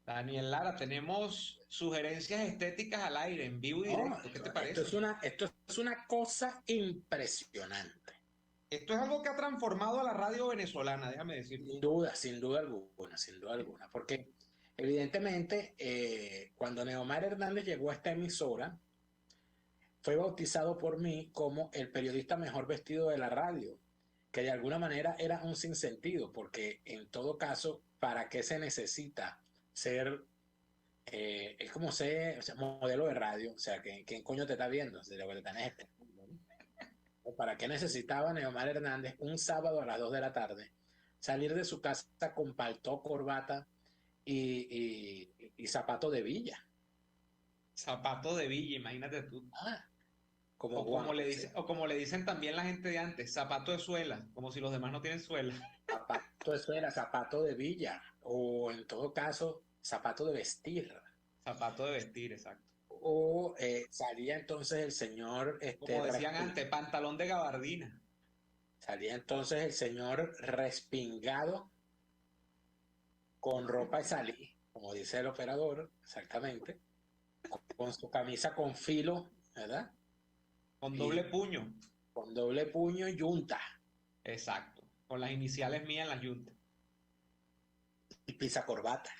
Daniel Lara, tenemos sugerencias estéticas al aire, en vivo y No, directo. ¿Qué te esto parece? esto es una cosa impresionante. Esto es algo que ha transformado a la radio venezolana, déjame decirte. Sin duda alguna, sin duda alguna. Porque evidentemente, cuando Neomar Hernández llegó a esta emisora, fue bautizado por mí como el periodista mejor vestido de la radio, que de alguna manera era un sinsentido, porque en todo caso, ¿para qué se necesita ser, es como ser, o sea, modelo de radio? O sea, ¿quién coño te está viendo? Si lo que te están es escuchando, ¿no? ¿O ¿para qué necesitaba Neomar Hernández un sábado a las 2 de la tarde salir de su casa con paltó, corbata y zapato de villa? Zapato de villa, imagínate tú. Ah, como Juan José. O como le dicen también la gente de antes, zapato de suela, como si los demás no tienen suela. Zapato, eso era zapato de villa, o en todo caso, zapato de vestir. Zapato de vestir, exacto. O salía entonces el señor, Como decían antes, pantalón de gabardina. salía entonces el señor respingado con ropa de salir, como dice el operador, exactamente, con su camisa con filo, ¿verdad? Con doble Y puño. con doble puño y yunta, Exacto. Con las iniciales mías en la yunta. y pisa corbata.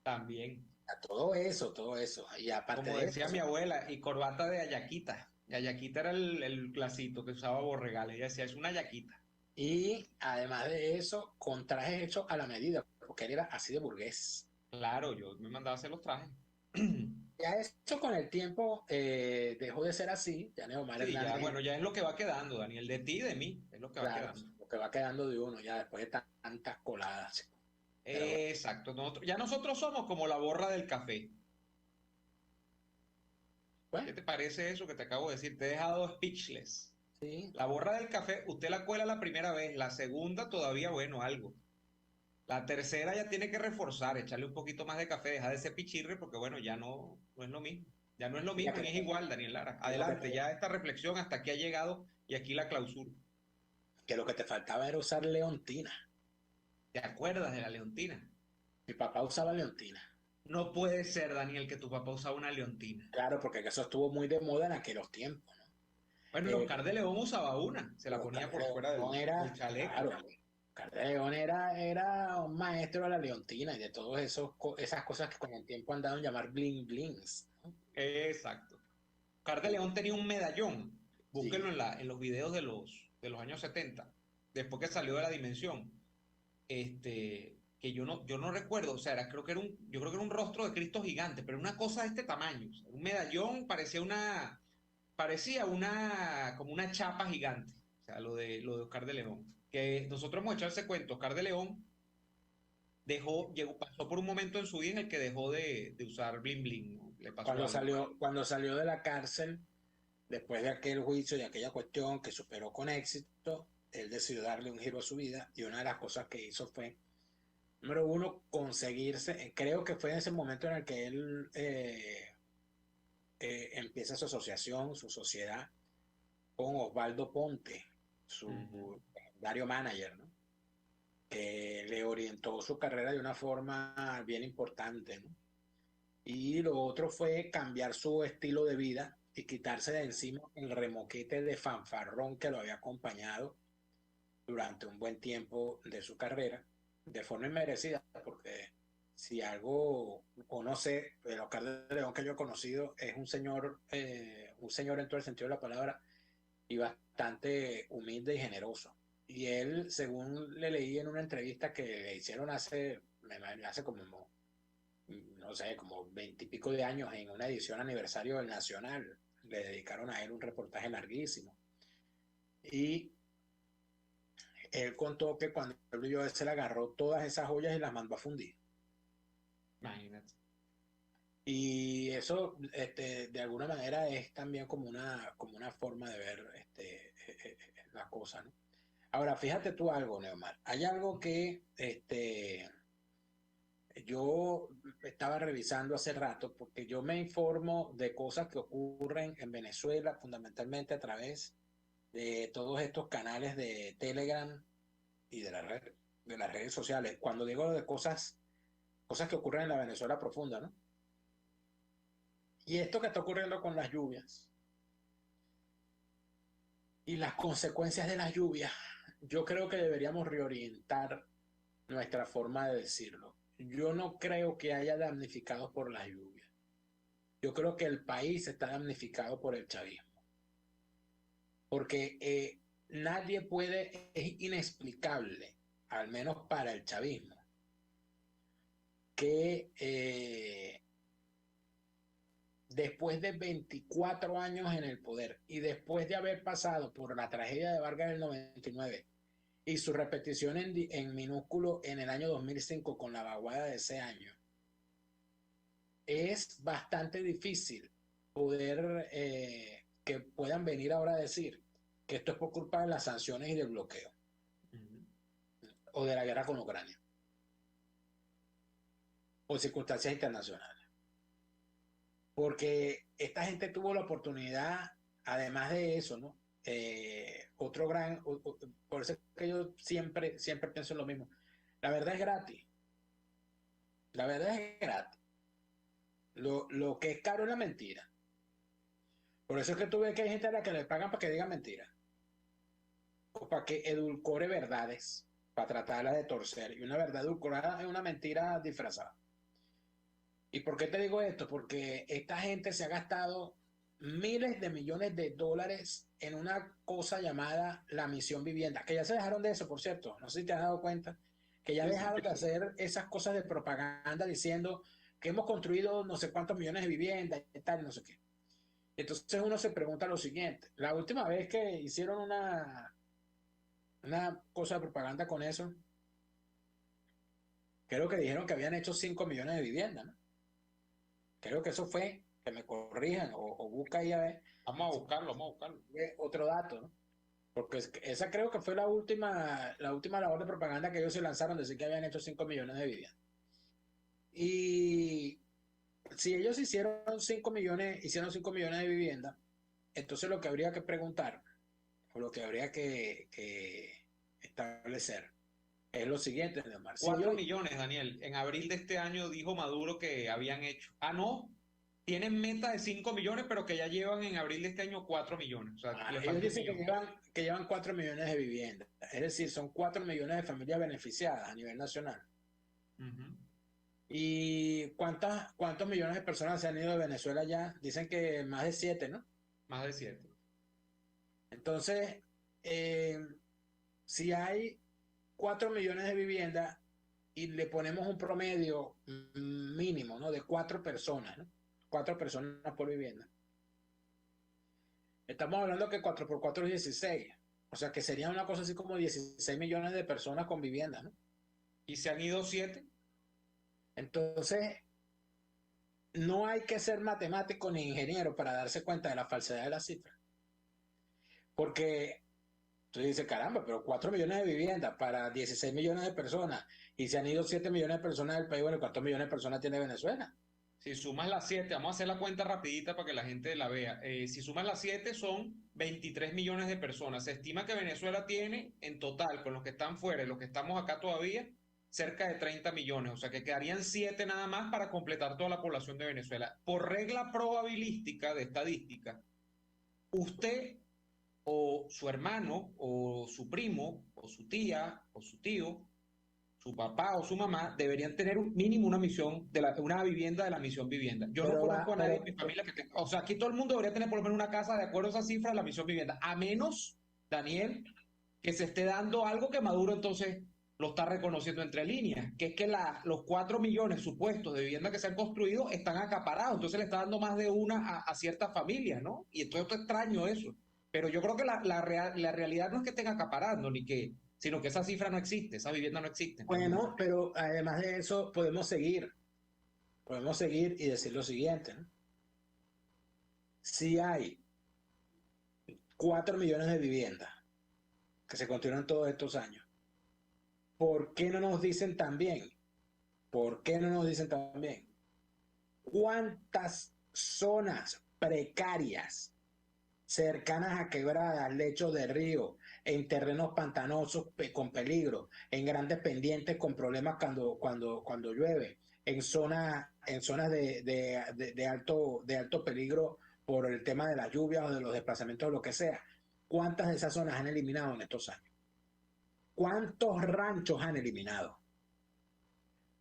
También. Todo eso, todo eso. Y aparte Como de decía mi eso, abuela, y corbata de ayaquita. Y ayaquita era el clasito que usaba Borregales. Ella decía, es una ayaquita. y además de eso, con trajes hechos a la medida, porque él era así de burgués. Claro, yo me mandaba a hacer los trajes. Ya esto con el tiempo dejó de ser así, ya Neomar Sí, ya, Hernández, bueno, ya es lo que va quedando, Daniel, de ti y de mí, es lo que va claro, quedando. lo que va quedando de uno ya después de tantas coladas. Pero bueno, Exacto, ya nosotros somos como la borra del café. ¿Qué bueno, te parece eso que te acabo de decir? Te he dejado speechless. sí, La borra del café, usted la cuela la primera vez, la segunda todavía, bueno, algo. La tercera ya tiene que reforzar, echarle un poquito más de café, dejar de ese pichirre, porque bueno, ya no es lo mismo. Ya no es lo mismo, ni es fíjate, igual, Daniel Lara. lo que Adelante, te, ya esta reflexión hasta aquí ha llegado y aquí la clausura. que lo que te faltaba era usar leontina. ¿Te acuerdas de la leontina? Mi papá usaba leontina. No puede ser, Daniel, que tu papá usaba una leontina. Claro, porque eso estuvo muy de moda en aquellos tiempos, ¿no? Bueno, el Oscar de León usaba una, se la Pero ponía Oscar de por fuera León del era, chaleco. claro, Oscar de León era un maestro de la leontina y de todas esas cosas que con el tiempo han dado en llamar bling blings, ¿no? Exacto. Oscar de León tenía un medallón, búsquenlo Sí, en los videos de los años 70, después que salió de la dimensión, que yo no recuerdo, o sea, yo creo que era un rostro de Cristo gigante, pero una cosa de este tamaño, o sea, un medallón parecía como una chapa gigante, o sea, lo de Oscar de León, que nosotros hemos echado ese cuento, Oscar de León pasó por un momento en su vida en el que dejó de usar bling bling, ¿no? Le pasó algo. cuando salió de la cárcel, después de aquel juicio y aquella cuestión que superó con éxito, él decidió darle un giro a su vida y una de las cosas que hizo fue, número uno, conseguirse, creo que fue en ese momento en el que él empieza su asociación, su sociedad con Osvaldo Ponte, Ujú. su legendario manager, ¿no? Que le orientó su carrera de una forma bien importante, ¿no? Y lo otro fue cambiar su estilo de vida y quitarse de encima el remoquete de fanfarrón que lo había acompañado durante un buen tiempo de su carrera, de forma inmerecida, porque si algo, o no sé, el Oscar de León que yo he conocido es un señor en todo el sentido de la palabra, y bastante humilde y generoso. Y él, según le leí en una entrevista que le hicieron hace como, no sé, como 20 y pico de años en una edición aniversario del Nacional, le dedicaron a él un reportaje larguísimo. Y él contó que cuando él vio, se le agarró todas esas joyas y las mandó a fundir. Imagínate. Y eso, de alguna manera, es también como una forma de ver la cosa, ¿no? Ahora, fíjate tú algo, Neomar. Hay algo que yo estaba revisando hace rato, porque yo me informo de cosas que ocurren en Venezuela, fundamentalmente a través de todos estos canales de Telegram y de las redes sociales. Cuando digo de cosas cosas que ocurren en la Venezuela profunda, ¿no? Y esto que está ocurriendo con las lluvias y las consecuencias de las lluvias, yo creo que deberíamos reorientar nuestra forma de decirlo. Yo no creo que haya damnificados por las lluvias. Yo creo que el país está damnificado por el chavismo. Porque nadie puede, es inexplicable, al menos para el chavismo, que después de 24 años en el poder y después de haber pasado por la tragedia de Vargas del 99 y su repetición en minúsculo en el año 2005 con la vaguada de ese año, es bastante difícil poder que puedan venir ahora a decir que esto es por culpa de las sanciones y del bloqueo o de la guerra con Ucrania o circunstancias internacionales. Porque esta gente tuvo la oportunidad, además de eso, ¿no? Otro gran, por eso es que yo siempre pienso en lo mismo. La verdad es gratis. La verdad es gratis. Lo que es caro es la mentira. Por eso es que tú ves que hay gente a la que le pagan para que diga mentiras. O para que edulcore verdades, para tratarla de torcer. Y una verdad edulcorada es una mentira disfrazada. ¿Y por qué te digo esto? Porque esta gente se ha gastado miles de millones de dólares en una cosa llamada la misión vivienda, que ya se dejaron de eso, por cierto. No sé si te has dado cuenta, que ya Sí, sí, dejaron de sí. hacer esas cosas de propaganda diciendo que hemos construido no sé cuántos millones de viviendas y tal, no sé qué. Entonces uno se pregunta lo siguiente, la última vez que hicieron una cosa de propaganda con eso, creo que dijeron que habían hecho 5 millones de viviendas, ¿no? Creo que eso fue, que me corrijan o busca ahí a ver Vamos a buscarlo. otro dato, ¿no? Porque esa creo que fue la última labor de propaganda que ellos se lanzaron, decir que habían hecho 5 millones de viviendas. Y si ellos hicieron 5 millones de viviendas, entonces lo que habría que preguntar, o lo que habría que establecer, es lo siguiente, Neomar. Si 4 ellos, millones, Daniel. En abril de este año dijo Maduro que habían hecho. Ah, no. Tienen meta de 5 millones, pero que ya llevan en abril de este año 4 millones. O sea, le ellos falta un dicen millón. que llevan 4 millones de viviendas, es decir, son 4 millones de familias beneficiadas a nivel nacional. Ujú. ¿Y cuántos millones de personas se han ido de Venezuela ya? Dicen que más de 7, ¿no? Más de 7. Entonces, eh, si hay 4 millones de viviendas y le ponemos un promedio mínimo, ¿no? De 4 personas, ¿no? 4 personas por vivienda. Estamos hablando que 4 por 4 es 16. O sea que sería una cosa así como 16 millones de personas con vivienda, ¿no? ¿Y se han ido 7? Entonces, no hay que ser matemático ni ingeniero para darse cuenta de la falsedad de la cifra. Porque tú dices, caramba, pero 4 millones de viviendas para 16 millones de personas y se han ido 7 millones de personas del país, bueno, ¿cuántos millones de personas tiene Venezuela? Si sumas las 7, vamos a hacer la cuenta rapidita para que la gente la vea. Si sumas las 7 son 23 millones de personas. Se estima que Venezuela tiene en total, con los que están fuera y los que estamos acá todavía, cerca de 30 millones. O sea que quedarían 7 nada más para completar toda la población de Venezuela. Por regla probabilística de estadística, usted o su hermano o su primo o su tía o su tío, su papá o su mamá deberían tener un mínimo una vivienda de la misión vivienda. Yo no Pero va, conozco a nadie en mi familia que tenga, o sea, aquí todo el mundo debería tener por lo menos una casa de acuerdo a esa cifra de la misión vivienda, a menos, Daniel, que se esté dando algo que Maduro entonces lo está reconociendo entre líneas, que es que los 4 millones supuestos de viviendas que se han construido están acaparados, entonces le está dando más de una a ciertas familias, ¿no? Y entonces es extraño eso. Pero yo creo que la realidad no es que estén acaparando, sino que esa cifra no existe, esa vivienda no existe. bueno, pero además de eso podemos seguir y decir lo siguiente, ¿no? Si hay 4 millones de viviendas que se construyeron todos estos años, ¿por qué no nos dicen también? ¿Por qué no nos dicen también cuántas zonas precarias cercanas a quebradas, lechos de río, en terrenos pantanosos con peligro, en grandes pendientes con problemas cuando llueve, en zonas de alto peligro por el tema de las lluvias o de los desplazamientos o lo que sea. ¿Cuántas de esas zonas han eliminado en estos años? ¿Cuántos ranchos han eliminado?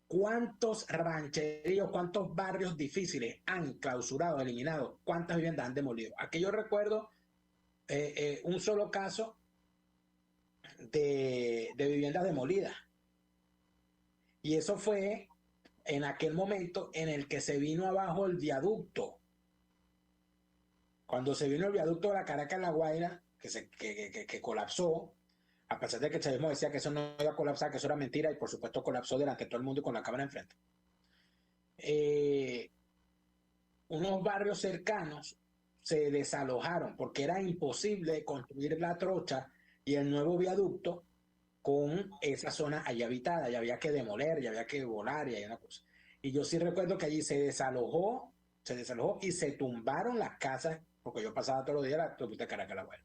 ¿Cuántos rancheríos, cuántos barrios difíciles han clausurado, eliminado? ¿Cuántas viviendas han demolido? Aquí yo recuerdo un solo caso de viviendas demolidas. Y eso fue en aquel momento en el que se vino abajo el viaducto. Cuando se vino el viaducto de la Caracas-La Guaira, que colapsó, a pesar de que el chavismo decía que eso no iba a colapsar, que eso era mentira, y por supuesto colapsó delante de todo el mundo y con la cámara enfrente. Unos barrios cercanos se desalojaron porque era imposible construir la trocha y el nuevo viaducto con esa zona allá habitada, ya había que demoler, ya había que volar y hay una cosa. Y yo sí recuerdo que allí se desalojó y se tumbaron las casas, porque yo pasaba todos los días la autopista Caracas-La Guaira.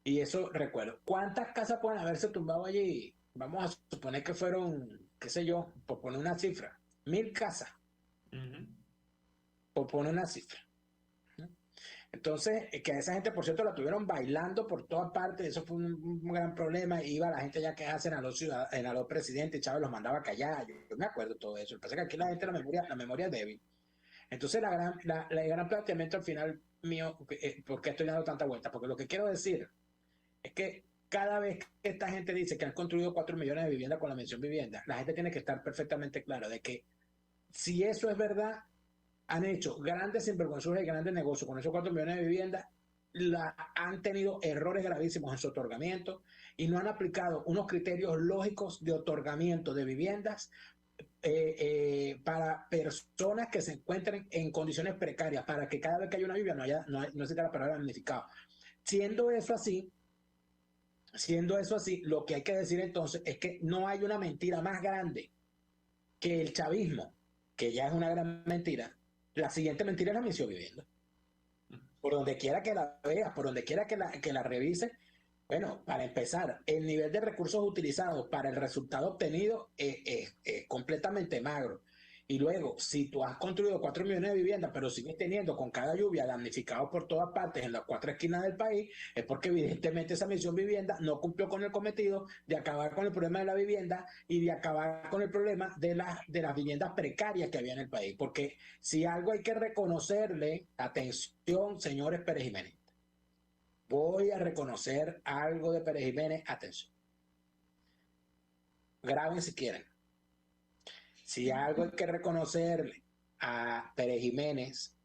Y eso recuerdo. ¿Cuántas casas pueden haberse tumbado allí? Vamos a suponer que fueron, qué sé yo, por poner una cifra, 1000 casas. Por poner una cifra. Entonces, que a esa gente, por cierto, la tuvieron bailando por todas partes, eso fue un gran problema, iba la gente ya a quejarse en a los presidentes, Chávez los mandaba a callar, yo me acuerdo de todo eso, lo que pasa es que aquí la gente, la memoria es débil. Entonces, el gran planteamiento al final mío, ¿por qué estoy dando tanta vuelta? Porque lo que quiero decir es que cada vez que esta gente dice que han construido 4 millones de viviendas con la mención vivienda, la gente tiene que estar perfectamente clara de que si eso es verdad, han hecho grandes sinvergüenzas y grandes negocios con esos 4 millones de viviendas, han tenido errores gravísimos en su otorgamiento y no han aplicado unos criterios lógicos de otorgamiento de viviendas para personas que se encuentren en condiciones precarias, para que cada vez que haya una vivienda no exista la palabra damnificado. Siendo eso así, lo que hay que decir entonces es que no hay una mentira más grande que el chavismo, que ya es una gran mentira. La siguiente mentira es la mención vivienda. Por donde quiera que la veas, por donde quiera que la revise, bueno, para empezar, el nivel de recursos utilizados para el resultado obtenido es completamente magro. Y luego, si tú has construido 4 millones de viviendas, pero sigues teniendo con cada lluvia damnificados por todas partes en las 4 esquinas del país, es porque evidentemente esa misión vivienda no cumplió con el cometido de acabar con el problema de la vivienda y de acabar con el problema de las viviendas precarias que había en el país. Porque si algo hay que reconocerle, atención, señores Pérez Jiménez, voy a reconocer algo de Pérez Jiménez, atención. Graben si quieren. Si algo hay que reconocerle a Pérez Jiménez,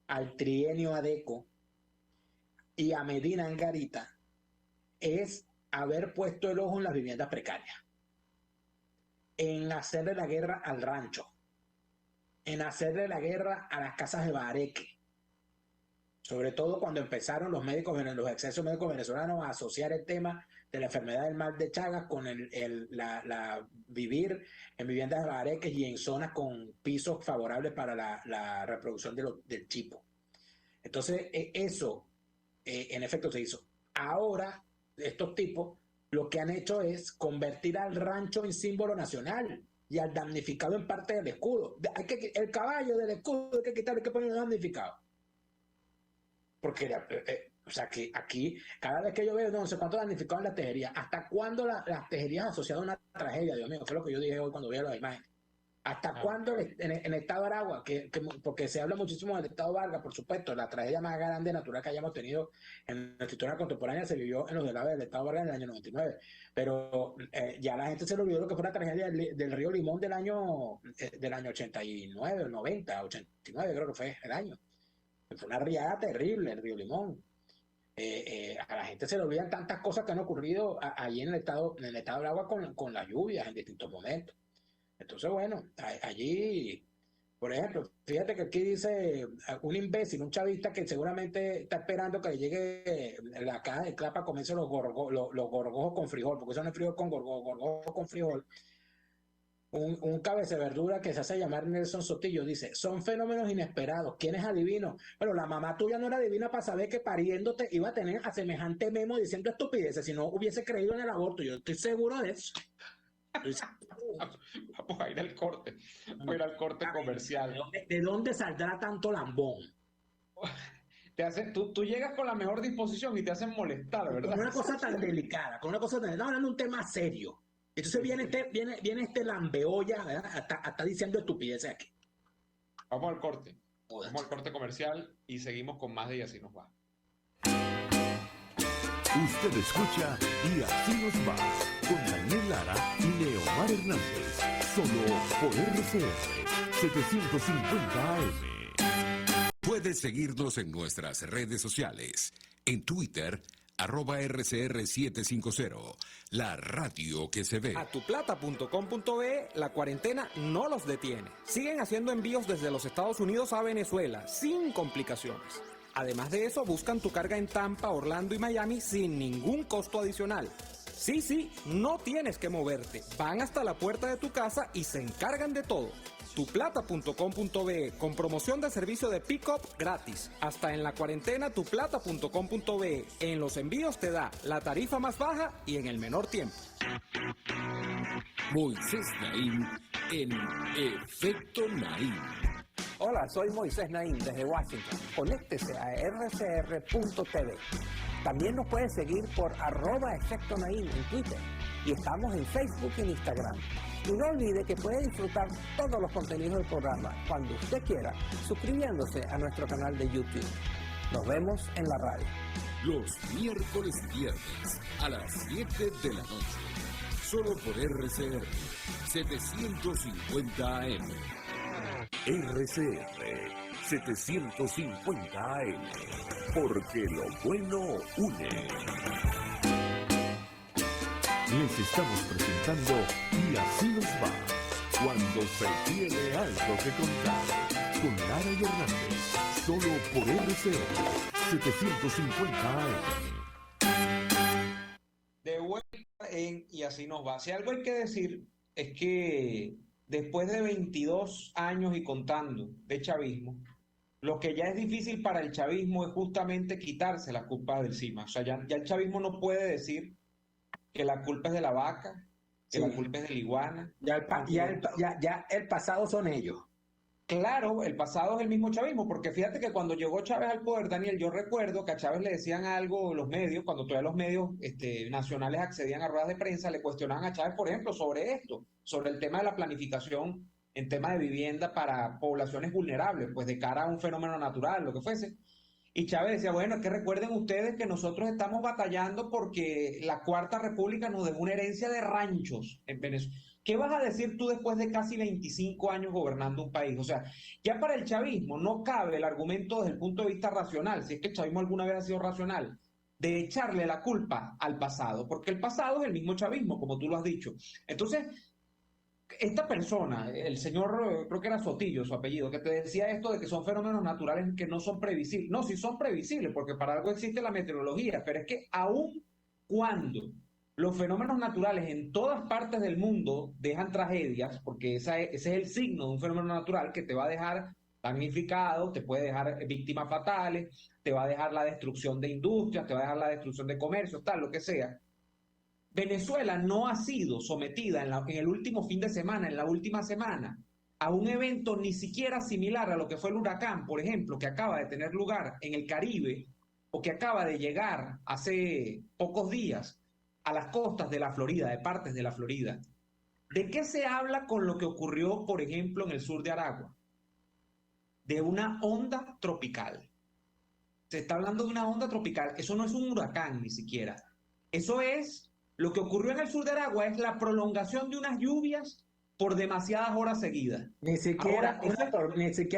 al trienio Adeco y a Medina Angarita, es haber puesto el ojo en las viviendas precarias, en hacerle la guerra al rancho, en hacerle la guerra a las casas de bareque, sobre todo cuando empezaron los excesos médicos venezolanos a asociar el tema de la enfermedad del mal de Chagas con vivir en viviendas de bareques y en zonas con pisos favorables para la reproducción del chipo. Entonces, eso en efecto se hizo. Ahora, estos tipos lo que han hecho es convertir al rancho en símbolo nacional y al damnificado en parte del escudo. El caballo del escudo hay que quitarle, hay que ponerlo damnificado. Porque, o sea, que aquí, cada vez que yo veo, no sé cuánto damnificados en la tejería, ¿hasta cuándo las tejerías asociadas a una tragedia? Dios mío, fue lo que yo dije hoy cuando vi las imágenes. ¿Hasta cuándo en el estado de Aragua? Porque se habla muchísimo del estado de Vargas, por supuesto, la tragedia más grande natural que hayamos tenido en nuestra historia contemporánea se vivió en los delaves del estado de Vargas en el año 99. Pero ya la gente se le olvidó lo que fue la tragedia del río Limón del año 89, 90, 89 creo que fue el año. Fue una riada terrible el río Limón. A la gente se le olvidan tantas cosas que han ocurrido allí en el estado del agua con las lluvias en distintos momentos. Entonces, bueno, allí, por ejemplo, fíjate que aquí dice un imbécil, un chavista que seguramente está esperando que le llegue la caja de clapa, comience los gorgojos con frijol, porque eso no es frijol con gorgojos con frijol. Un cabeza de verdura que se hace llamar Nelson Sotillo dice, son fenómenos inesperados, ¿quién es adivino? Bueno, la mamá tuya no era adivina para saber que pariéndote iba a tener a semejante memo diciendo estupideces, si no hubiese creído en el aborto, yo estoy seguro de eso. Vamos a ir al corte. Voy a ir al corte comercial. ¿De dónde saldrá tanto lambón? Tú llegas con la mejor disposición y te hacen molestar, Con ¿verdad? una cosa tan delicada, con una cosa tan... Estamos hablando de un tema serio. Entonces viene este lambeolla, ¿verdad? Hasta diciendo estupideces aquí. Vamos al corte. Vamos al corte comercial y seguimos con más de Y Así Nos Va. Usted escucha Y Así Nos Va con Daniel Lara y Leomar Hernández. Solo por RCR 750 AM. Puedes seguirnos en nuestras redes sociales. En Twitter, @RCR750, la radio que se ve. Atuplata.com.be, la cuarentena no los detiene. Siguen haciendo envíos desde los Estados Unidos a Venezuela, sin complicaciones. Además de eso, buscan tu carga en Tampa, Orlando y Miami sin ningún costo adicional. Sí, no tienes que moverte. Van hasta la puerta de tu casa y se encargan de todo. Tuplata.com.be, con promoción de servicio de pick-up gratis. Hasta en la cuarentena, tuplata.com.be. En los envíos te da la tarifa más baja y en el menor tiempo. Moisés Naim en Efecto Naim. Hola, soy Moisés Naim desde Washington. Conéctese a rcr.tv. También nos puede seguir por @Efecto Naim en Twitter. Y estamos en Facebook y en Instagram. Y no olvide que puede disfrutar todos los contenidos del programa cuando usted quiera, suscribiéndose a nuestro canal de YouTube. Nos vemos en la radio. Los miércoles y viernes a las 7 de la noche. Solo por RCR 750 AM. RCR 750 AM. Porque lo bueno une. Les estamos presentando Y Así Nos Va, cuando se tiene algo que contar, con Lara y Hernández, solo por RCR 750 AM. De vuelta en Y Así Nos Va. Si algo hay que decir es que después de 22 años y contando de chavismo, lo que ya es difícil para el chavismo es justamente quitarse la culpa de encima. O sea, ya el chavismo no puede decir que la culpa es de la vaca, que la culpa es de la iguana. Ya el pasado son ellos. Claro, el pasado es el mismo chavismo, porque fíjate que cuando llegó Chávez al poder, Daniel, yo recuerdo que a Chávez le decían algo los medios, cuando todavía los medios nacionales accedían a ruedas de prensa, le cuestionaban a Chávez, por ejemplo, sobre esto, sobre el tema de la planificación en tema de vivienda para poblaciones vulnerables, pues de cara a un fenómeno natural, lo que fuese. Y Chávez decía, bueno, es que recuerden ustedes que nosotros estamos batallando porque la Cuarta República nos dejó una herencia de ranchos en Venezuela. ¿Qué vas a decir tú después de casi 25 años gobernando un país? O sea, ya para el chavismo no cabe el argumento desde el punto de vista racional, si es que el chavismo alguna vez ha sido racional, de echarle la culpa al pasado, porque el pasado es el mismo chavismo, como tú lo has dicho. Entonces, esta persona, el señor, creo que era Sotillo su apellido, que te decía esto de que son fenómenos naturales que no son previsibles. No, sí son previsibles, porque para algo existe la meteorología, pero es que aun cuando los fenómenos naturales en todas partes del mundo dejan tragedias, porque ese es el signo de un fenómeno natural que te va a dejar damnificados, te puede dejar víctimas fatales, te va a dejar la destrucción de industrias, te va a dejar la destrucción de comercios, tal, lo que sea. Venezuela no ha sido sometida en el último fin de semana, en la última semana, a un evento ni siquiera similar a lo que fue el huracán, por ejemplo, que acaba de tener lugar en el Caribe o que acaba de llegar hace pocos días a las costas de la Florida, de partes de la Florida. ¿De qué se habla con lo que ocurrió, por ejemplo, en el sur de Aragua? De una onda tropical. Se está hablando de una onda tropical. Eso no es un huracán ni siquiera. Eso es... Lo que ocurrió en el sur de Aragua es la prolongación de unas lluvias por demasiadas horas seguidas. Ni siquiera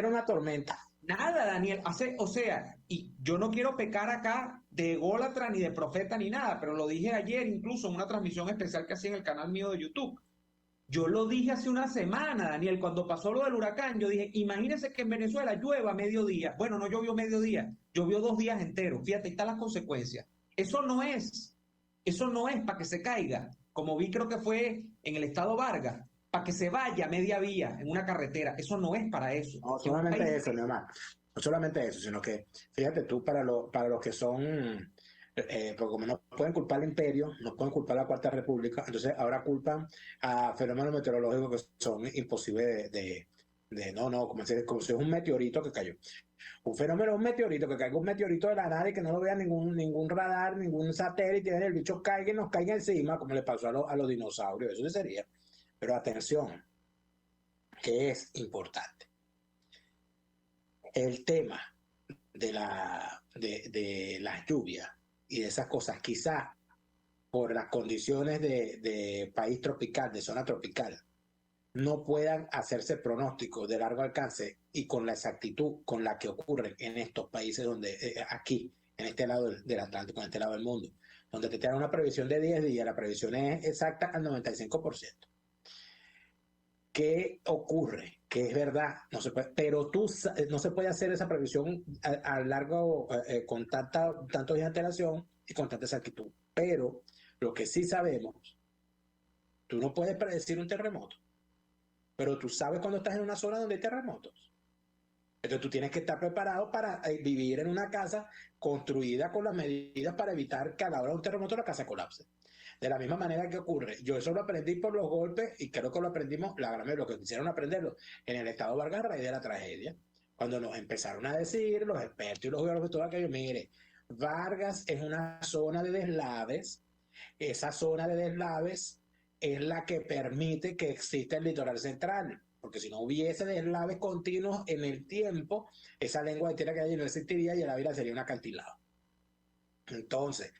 una tormenta. Nada, Daniel. O sea, y yo no quiero pecar acá de ególatra ni de profeta ni nada, pero lo dije ayer incluso en una transmisión especial que hacía en el canal mío de YouTube. Yo lo dije hace una semana, Daniel, cuando pasó lo del huracán, yo dije, imagínense que en Venezuela llueva a mediodía. Bueno, no llovió mediodía, llovió 2 días enteros. Fíjate, ahí están las consecuencias. Eso no es para que se caiga, como vi creo que fue en el estado Vargas, para que se vaya a media vía en una carretera. Eso no es para eso. No solamente eso, mi hermano. No solamente eso, sino que, fíjate tú, para los que son porque como no pueden culpar al imperio, no pueden culpar a la Cuarta República, entonces ahora culpan a fenómenos meteorológicos que son imposibles como si es un meteorito que cayó. Un fenómeno, un meteorito, que caiga un meteorito de la nada y que no lo vea ningún radar, ningún satélite, y el bicho caiga y nos caiga encima, como le pasó a los dinosaurios, eso sería. Pero atención, que es importante. El tema de las lluvias y de esas cosas, quizás por las condiciones de país tropical, de zona tropical, no puedan hacerse pronósticos de largo alcance y con la exactitud con la que ocurren en estos países aquí, en este lado del Atlántico, en este lado del mundo, donde te dan una previsión de 10 días, la previsión es exacta al 95%. ¿Qué ocurre? Que es verdad, no se puede, pero no se puede hacer esa previsión a largo, con tanto de antelación y con tanta exactitud. Pero lo que sí sabemos, tú no puedes predecir un terremoto, pero tú sabes cuando estás en una zona donde hay terremotos. Entonces tú tienes que estar preparado para vivir en una casa construida con las medidas para evitar que a la hora de un terremoto la casa colapse. De la misma manera que ocurre. Yo eso lo aprendí por los golpes y creo que lo aprendimos, la gran mayoría, lo que quisieron aprenderlo en el estado Vargas a raíz de la tragedia. Cuando nos empezaron a decir los expertos y los geólogos y todo aquello, mire, Vargas es una zona de deslaves, esa zona de deslaves es la que permite que exista el litoral central, porque si no hubiese deslaves continuos en el tiempo, esa lengua de tierra que hay no existiría y el Ávila sería un acantilado. Entonces,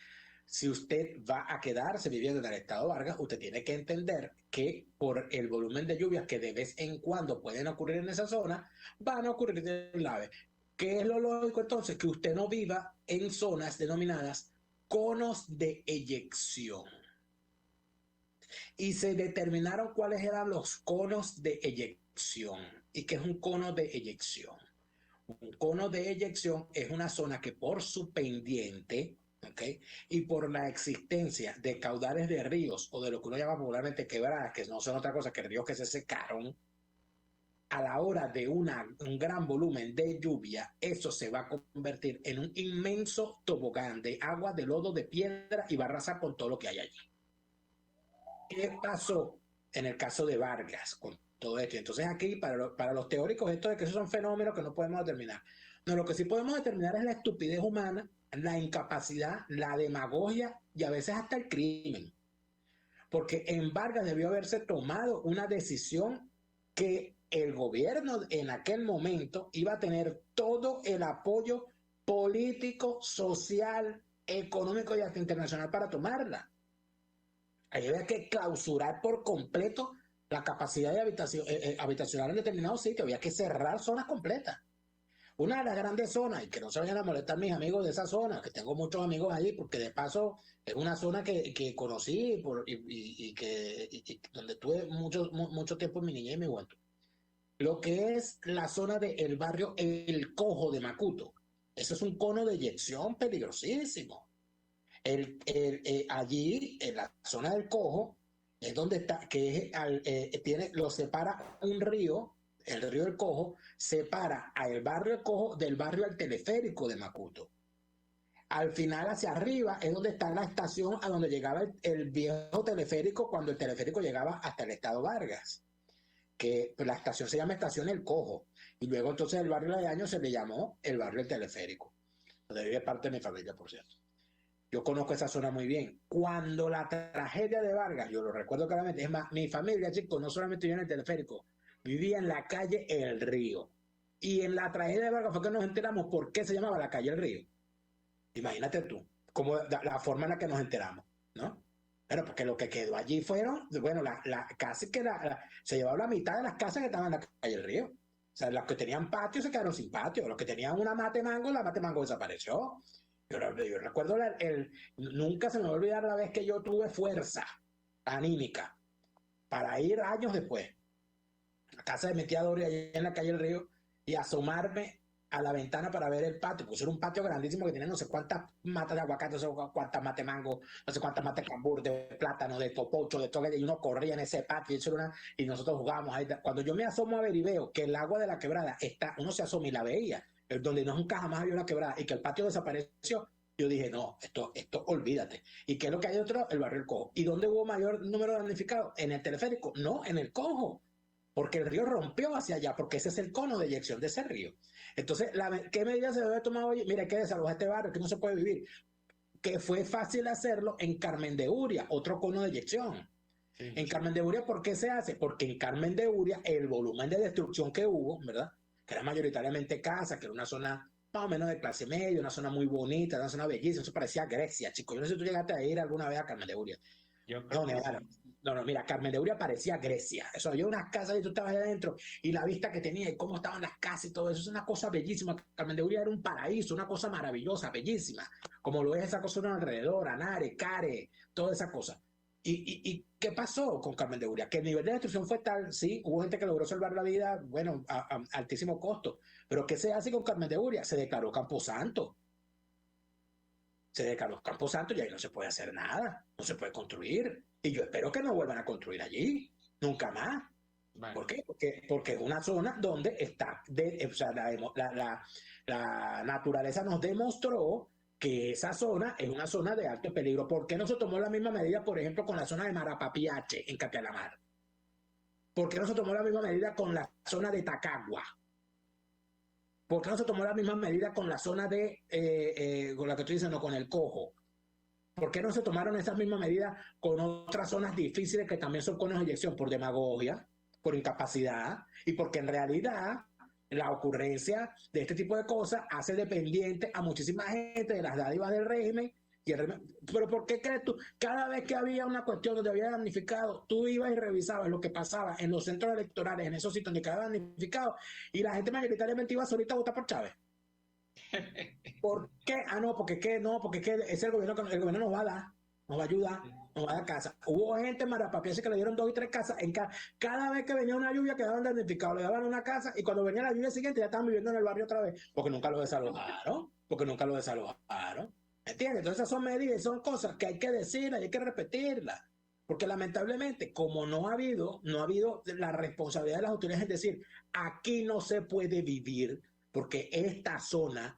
si usted va a quedarse viviendo en el estado Vargas, usted tiene que entender que por el volumen de lluvias que de vez en cuando pueden ocurrir en esa zona, van a ocurrir deslaves. ¿Qué es lo lógico entonces? Que usted no viva en zonas denominadas conos de eyección. Y se determinaron cuáles eran los conos de eyección. ¿Y qué es un cono de eyección? Un cono de eyección es una zona que por su pendiente, ¿okay?, y por la existencia de caudales de ríos o de lo que uno llama popularmente quebradas, que no son otra cosa que ríos que se secaron, a la hora de un gran volumen de lluvia, eso se va a convertir en un inmenso tobogán de agua, de lodo, de piedra y va a arrasar con todo lo que hay allí. ¿Qué pasó en el caso de Vargas con todo esto? Entonces aquí, para los teóricos, esto de que esos son fenómenos que no podemos determinar. No, lo que sí podemos determinar es la estupidez humana, la incapacidad, la demagogia y a veces hasta el crimen. Porque en Vargas debió haberse tomado una decisión que el gobierno en aquel momento iba a tener todo el apoyo político, social, económico y hasta internacional para tomarla. Ahí había que clausurar por completo la capacidad de habitacional en determinados sitios, había que cerrar zonas completas. Una de las grandes zonas, y que no se vayan a molestar mis amigos de esa zona, que tengo muchos amigos allí, porque de paso es una zona que conocí y donde tuve mucho tiempo en mi niñez y mi juventud. Lo que es la zona del barrio El Cojo de Macuto. Eso es un cono de eyección peligrosísimo. Allí, en la zona del Cojo, es donde está, lo separa un río, el río del Cojo, separa al barrio del Cojo del barrio al teleférico de Macuto. Al final, hacia arriba, es donde está la estación a donde llegaba el viejo teleférico cuando el teleférico llegaba hasta el estado Vargas, que la estación se llama Estación El Cojo, y luego entonces el barrio de Año se le llamó el barrio del teleférico, donde vive parte de mi familia, por cierto. Yo conozco esa zona muy bien. Cuando la tragedia de Vargas, yo lo recuerdo claramente, es más, mi familia, chicos, no solamente vivía en el teleférico, vivía en la calle El Río. Y en la tragedia de Vargas fue que nos enteramos por qué se llamaba la calle El Río. Imagínate tú, como la forma en la que nos enteramos, ¿no? Pero porque lo que quedó allí fueron, bueno, casi que se llevaba la mitad de las casas que estaban en la calle El Río. O sea, los que tenían patio se quedaron sin patio, los que tenían una mate mango, la mate mango desapareció. Yo recuerdo, nunca se me va a olvidar la vez que yo tuve fuerza anímica para ir años después a casa de mi tía Doria allá en la calle El Río y asomarme a la ventana para ver el patio, pues era un patio grandísimo que tenía no sé cuántas matas de aguacate, no sé cuántas matas de mango, no sé cuántas matas de cambur, de plátano, de topocho, de todo, y uno corría en ese patio y nosotros jugábamos ahí. Cuando yo me asomo a ver y veo que el agua de la quebrada está, uno se asoma y la veía, donde no nunca jamás había una quebrada y que el patio desapareció, Yo dije, no, esto olvídate. ¿Y qué es lo que hay otro? El barrio El Cojo. ¿Y dónde hubo mayor número de damnificados? ¿En el teleférico? No, en El Cojo. Porque el río rompió hacia allá, porque ese es el cono de eyección de ese río. Entonces, ¿qué medidas se debe tomar hoy? Mira, hay que desalojar este barrio, que no se puede vivir. Que fue fácil hacerlo en Carmen de Uria, otro cono de eyección. Sí, en Carmen de Uria, ¿por qué se hace? Porque en Carmen de Uria, el volumen de destrucción que hubo, ¿verdad? Que era mayoritariamente casa, que era una zona más o menos de clase media, una zona muy bonita, una zona bellísima, eso parecía Grecia, chicos. Yo no sé si tú llegaste a ir alguna vez a Carmen de Uria. No, mira, Carmen de Uria parecía Grecia. Eso, había unas casas y tú estabas ahí adentro y la vista que tenía y cómo estaban las casas y todo eso, es una cosa bellísima. Carmen de Uria era un paraíso, una cosa maravillosa, bellísima, como lo es esa cosa alrededor, Anare, Care, toda esa cosa. ¿Y qué pasó con Carmen de Uria? Que el nivel de destrucción fue tal, sí, hubo gente que logró salvar la vida, bueno, a altísimo costo, pero ¿qué se hace con Carmen de Uria? Se declaró camposanto. Se declaró camposanto y ahí no se puede hacer nada, no se puede construir. Y yo espero que no vuelvan a construir allí, nunca más. Bueno. ¿Por qué? Porque es una zona donde está, o sea, la naturaleza nos demostró que esa zona es una zona de alto peligro. ¿Por qué no se tomó la misma medida, por ejemplo, con la zona de Marapapiache, en Capealamar? ¿Por qué no se tomó la misma medida con la zona de Tacagua? ¿Por qué no se tomó la misma medida con la zona de, con la que estoy diciendo, con El Cojo? ¿Por qué no se tomaron esas mismas medidas con otras zonas difíciles que también son conos de eyección? Por demagogia, por incapacidad y porque en realidad la ocurrencia de este tipo de cosas hace dependiente a muchísima gente de las dádivas del régimen. Pero ¿por qué crees tú? Cada vez que había una cuestión donde había damnificado, tú ibas y revisabas lo que pasaba en los centros electorales, en esos sitios donde quedaba damnificado, y la gente mayoritariamente iba solita a votar por Chávez. ¿Por qué? Porque es el gobierno nos va a dar, nos va a ayudar, nos va a dar casa. Hubo gente en Marapapiense que le dieron 2 y 3 casas. Cada vez que venía una lluvia quedaban damnificados, le daban una casa y cuando venía la lluvia siguiente ya estaban viviendo en el barrio otra vez, porque nunca lo desalojaron. ¿Entiendes? Entonces esas son medidas, son cosas que hay que decirlas y hay que repetirlas. Porque lamentablemente, como no ha habido la responsabilidad de las autoridades en decir, aquí no se puede vivir, porque esta zona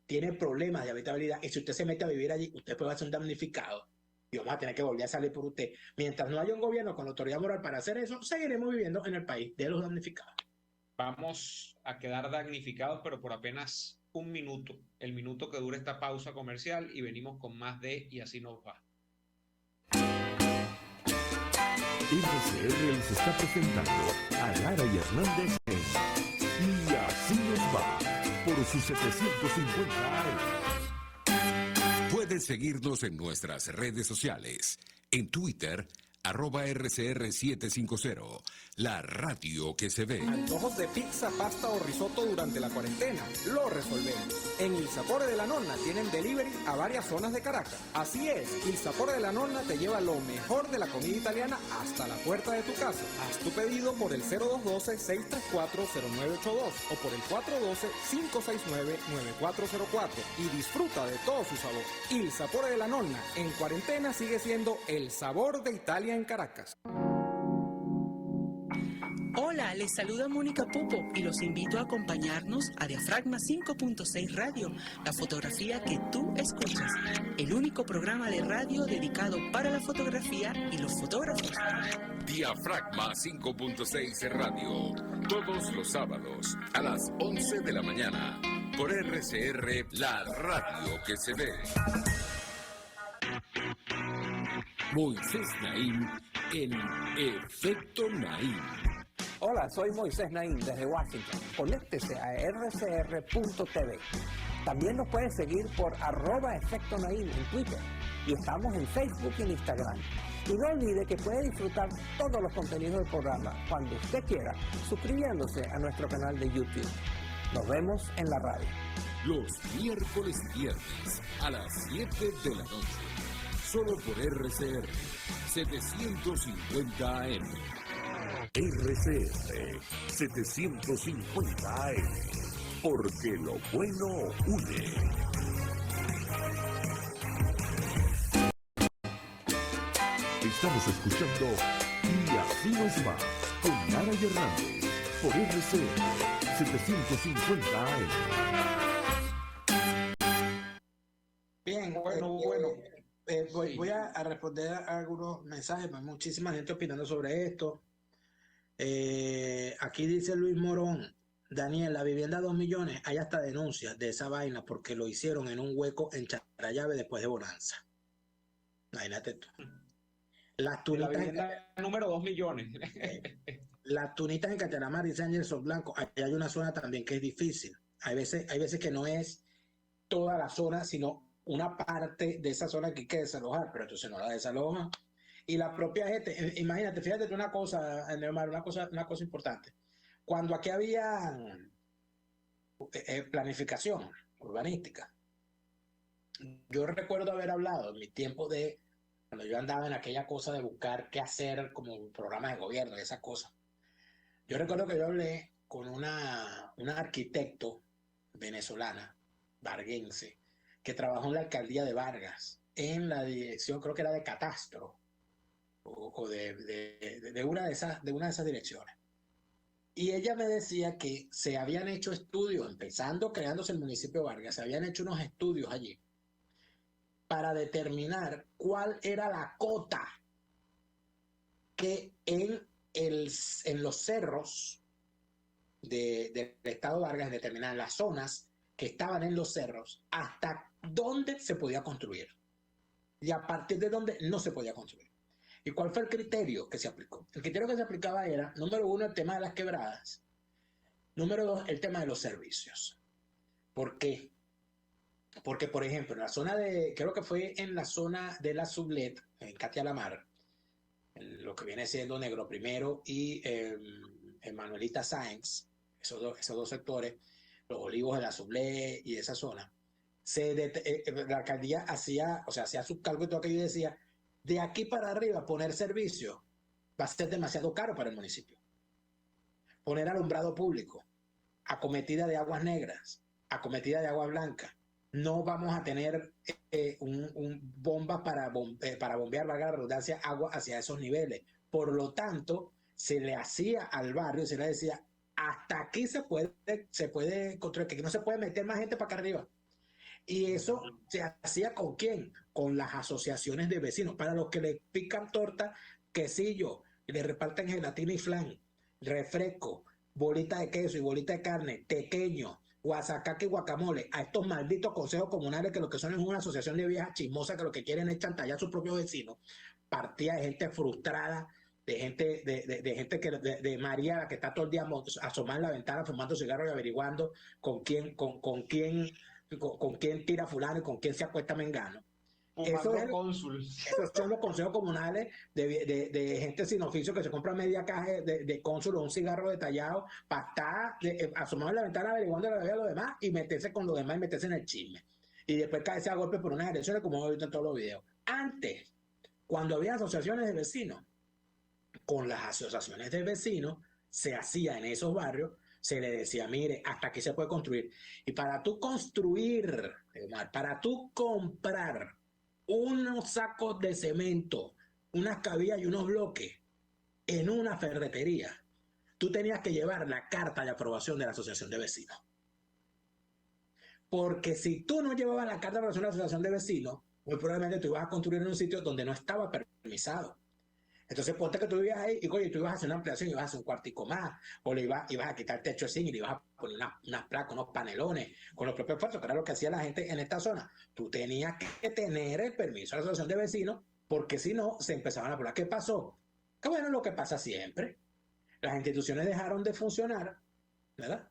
tiene problemas de habitabilidad y si usted se mete a vivir allí, usted puede ser un damnificado y vamos a tener que volver a salir por usted. Mientras no haya un gobierno con autoridad moral para hacer eso, seguiremos viviendo en el país de los damnificados. Vamos a quedar damnificados, pero por apenas un minuto, el minuto que dure esta pausa comercial y venimos con más de Y Así Nos Va. RCR les está presentando a Lara y Hernández en Y Así Nos Va por sus 750 AM. Puedes seguirnos en nuestras redes sociales. En Twitter, @RCR750, la radio que se ve. Antojos de pizza, pasta o risotto durante la cuarentena. Lo resolvemos. En Il Sapore de la Nonna tienen delivery a varias zonas de Caracas. Así es, Il Sapore de la Nonna te lleva lo mejor de la comida italiana hasta la puerta de tu casa. Haz tu pedido por el 0212-634-0982 o por el 412-569-9404 y disfruta de todo su sabor. Il Sapore de la Nonna en cuarentena sigue siendo el sabor de Italia en Caracas. Hola, les saluda Mónica Pupo y los invito a acompañarnos a Diafragma 5.6 Radio, la fotografía que tú escuchas, el único programa de radio dedicado para la fotografía y los fotógrafos. Diafragma 5.6 Radio, todos los sábados a las 11 de la mañana, por RCR, la radio que se ve. Moisés Naim en Efecto Naim. Hola, soy Moisés Naim desde Washington. Conéctese a rcr.tv. También nos pueden seguir por @Efecto Naim en Twitter. Y estamos en Facebook y en Instagram. Y no olvide que puede disfrutar todos los contenidos del programa cuando usted quiera, suscribiéndose a nuestro canal de YouTube. Nos vemos en la radio. Los miércoles y viernes a las 7 de la noche. Solo por RCR 750 AM. RCR 750 AM. Porque lo bueno une. Estamos escuchando Y Así Nos Va con Lara y Hernández por RCR 750 AM. voy a responder a algunos mensajes, hay muchísima gente opinando sobre esto. Aquí dice Luis Morón, Daniel, la vivienda 2 millones, hay hasta denuncias de esa vaina porque lo hicieron en un hueco en Charallave después de Bonanza. Imagínate tú. Las La tunitas, vivienda número 2 millones. las tunitas en Cacharamar, dice Anderson Blanco, ahí hay una zona también que es difícil. Hay veces que no es toda la zona, sino una parte de esa zona que hay que desalojar, pero entonces no la desalojan. Y la propia gente, imagínate, fíjate una cosa, Neomar, una cosa importante. Cuando aquí había planificación urbanística, yo recuerdo haber hablado en mi tiempo de cuando yo andaba en aquella cosa de buscar qué hacer como programas de gobierno y esas cosas. Yo recuerdo que yo hablé con una arquitecto venezolana, varguense, que trabajó en la alcaldía de Vargas, en la dirección, creo que era de catastro, o de una de esas direcciones. Y ella me decía que se habían hecho estudios, empezando creándose el municipio de Vargas, se habían hecho unos estudios allí para determinar cuál era la cota que en los cerros del estado Vargas determinaban las zonas que estaban en los cerros hasta dónde se podía construir y a partir de dónde no se podía construir. ¿Y cuál fue el criterio que se aplicó? El criterio que se aplicaba era, número 1, el tema de las quebradas, número 2, el tema de los servicios. ¿Por qué? Porque, por ejemplo, en la zona creo que fue en la zona de la Sublet, en Katia Lamar, lo que viene siendo Negro Primero y Manuelita Sáenz, esos dos sectores, los olivos de la Sublet y esa zona, la alcaldía hacía su cálculo y todo aquello y decía, de aquí para arriba poner servicio va a ser demasiado caro para el municipio. Poner alumbrado público, acometida de aguas negras, acometida de aguas blancas, no vamos a tener bombas para bombear, valga la redundancia, agua hacia esos niveles. Por lo tanto, se le hacía al barrio, se le decía, hasta aquí se puede construir, que no se puede meter más gente para acá arriba. Y eso se hacía ¿con quién? Con las asociaciones de vecinos, para los que le pican torta, quesillo, le reparten gelatina y flan, refresco, bolita de queso y bolita de carne, tequeño, guasacaque y guacamole, a estos malditos consejos comunales que lo que son es una asociación de viejas chismosas que lo que quieren es chantallar a sus propios vecinos, partida de gente frustrada, de gente de María, la que está todo el día asomada en la ventana fumando cigarros y averiguando con quién tira fulano y con quién se acuesta mengano. Esos son los consejos comunales de gente sin oficio que se compra media caja de cónsul o un cigarro detallado para estar asomado en la ventana averiguando la vida de los demás y meterse con los demás y meterse en el chisme. Y después caerse a golpe por unas elecciones como hemos visto en todos los videos. Antes, cuando había asociaciones de vecinos, con las asociaciones de vecinos se hacía en esos barrios, se le decía, mire, hasta aquí se puede construir. Y para tú construir, para tú comprar unos sacos de cemento, unas cabillas y unos bloques en una ferretería, tú tenías que llevar la carta de aprobación de la asociación de vecinos. Porque si tú no llevabas la carta de aprobación de la asociación de vecinos, muy probablemente tú ibas a construir en un sitio donde no estaba permisado. Entonces ponte que tú vivías ahí y oye, tú ibas a hacer una ampliación, ibas a hacer un cuartico más, o ibas a quitar el techo de zinc y le ibas a poner unas placas, unos panelones, con los propios esfuerzos, que era lo que hacía la gente en esta zona. Tú tenías que tener el permiso de la asociación de vecinos, porque si no, se empezaban a poblar. ¿Qué pasó? Que bueno, lo que pasa siempre. Las instituciones dejaron de funcionar, ¿verdad?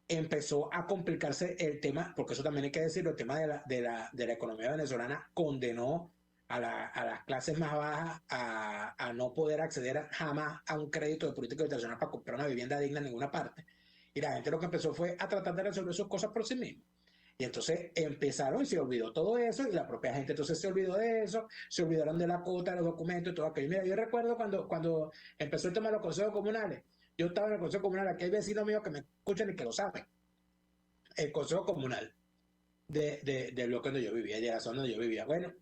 Empezó a complicarse el tema, porque eso también hay que decirlo, el tema de la economía venezolana condenó a las clases más bajas a no poder acceder jamás a un crédito de política habitacional para comprar una vivienda digna en ninguna parte. Y la gente lo que empezó fue a tratar de resolver sus cosas por sí mismos. Y entonces empezaron y se olvidó todo eso, y la propia gente entonces se olvidó de eso, se olvidaron de la cuota, de los documentos y todo aquello. Mira, yo recuerdo cuando empezó el tema de los consejos comunales, yo estaba en el consejo comunal, aquí hay vecinos míos que me escuchan y que lo saben. El consejo comunal del bloque donde yo vivía, de la zona donde yo vivía. Bueno,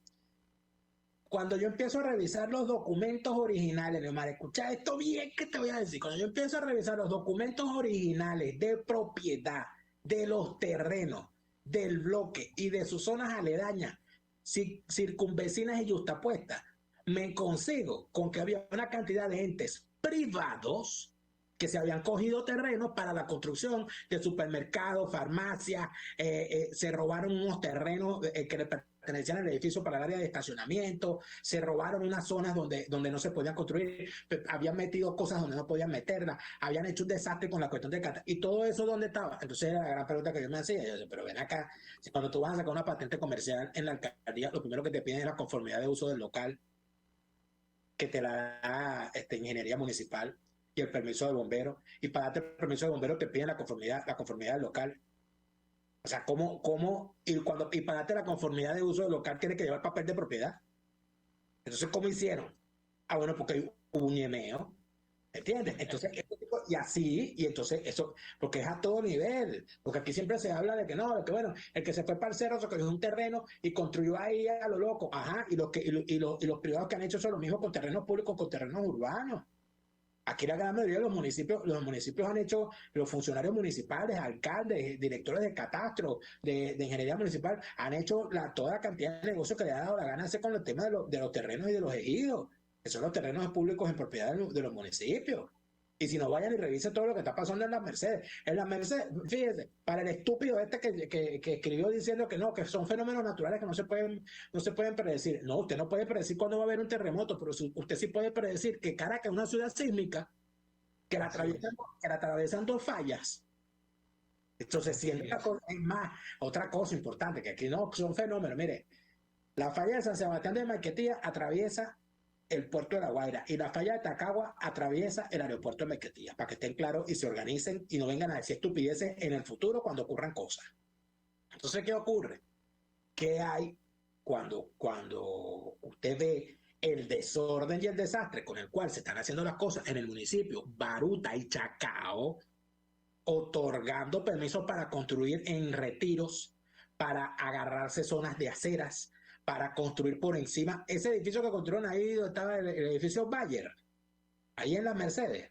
cuando yo empiezo a revisar los documentos originales, Neomar, escucha esto bien que te voy a decir. Cuando yo empiezo a revisar los documentos originales de propiedad de los terrenos, del bloque y de sus zonas aledañas, circunvecinas y justapuestas, me consigo con que había una cantidad de entes privados que se habían cogido terrenos para la construcción de supermercados, farmacias, se robaron unos terrenos que le pertenecían al edificio para el área de estacionamiento, se robaron unas zonas donde no se podían construir, habían metido cosas donde no podían meterlas, habían hecho un desastre con la cuestión de cata, y todo eso ¿dónde estaba? Entonces era la gran pregunta que yo me hacía, yo decía, pero ven acá, si cuando tú vas a sacar una patente comercial en la alcaldía, lo primero que te piden es la conformidad de uso del local, que te la da ingeniería municipal, y el permiso de bombero, y para darte el permiso de bombero te piden la conformidad del local. O sea, y para darte la conformidad de uso del local tienes que llevar papel de propiedad. Entonces, ¿cómo hicieron? Bueno, porque hubo un ñemeo, ¿entiendes? Entonces, entonces eso, porque es a todo nivel, porque aquí siempre se habla de que no, de que bueno, el que se fue para el cerro se cogió un terreno y construyó ahí a lo loco, y los privados que han hecho eso lo mismo con terrenos públicos, con terrenos urbanos. Aquí la gran mayoría de los municipios han hecho, los funcionarios municipales, alcaldes, directores de catastro, de ingeniería municipal, han hecho toda la cantidad de negocios que le ha dado la gana hacer con el tema de los terrenos y de los ejidos, que son los terrenos públicos en propiedad de los municipios. Y si no, vayan y revisen todo lo que está pasando en las Mercedes. En las Mercedes, fíjense, para el estúpido que escribió diciendo que no, que son fenómenos naturales que no se pueden predecir. No, usted no puede predecir cuándo va a haber un terremoto, pero usted sí puede predecir que Caracas es una ciudad sísmica que la atraviesan dos fallas. Entonces, siempre es más, otra cosa importante, que aquí no son fenómenos. Mire, la falla de San Sebastián de Maiquetía atraviesa el puerto de La Guaira, y la falla de Tacagua atraviesa el aeropuerto de Maiquetía, para que estén claros y se organicen y no vengan a decir estupideces en el futuro cuando ocurran cosas. Entonces, ¿qué ocurre? ¿Qué hay cuando usted ve el desorden y el desastre con el cual se están haciendo las cosas en el municipio Baruta y Chacao, otorgando permisos para construir en retiros, para agarrarse zonas de aceras, para construir por encima? Ese edificio que construyeron ahí donde estaba el edificio Bayer, ahí en las Mercedes.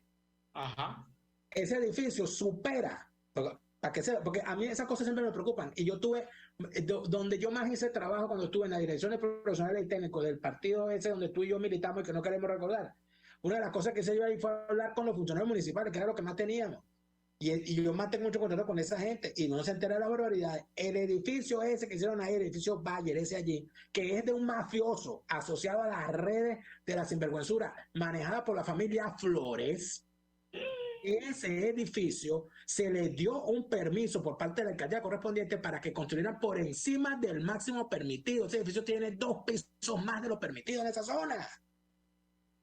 Ajá. Ese edificio supera, para que sea, porque a mí esas cosas siempre me preocupan. Y yo tuve, donde yo más hice trabajo cuando estuve en la dirección de profesionales y técnicos del partido ese donde tú y yo militamos y que no queremos recordar, una de las cosas que hice yo ahí fue hablar con los funcionarios municipales, que era lo que más teníamos. Y yo más tengo mucho contacto con esa gente y no se entera de la barbaridad. El edificio ese que hicieron ahí, el edificio Bayer, ese allí, que es de un mafioso asociado a las redes de la sinvergüenzura manejada por la familia Flores, ese edificio se le dio un permiso por parte de la alcaldía correspondiente para que construyeran por encima del máximo permitido. Ese edificio tiene 2 pisos más de lo permitido en esa zona.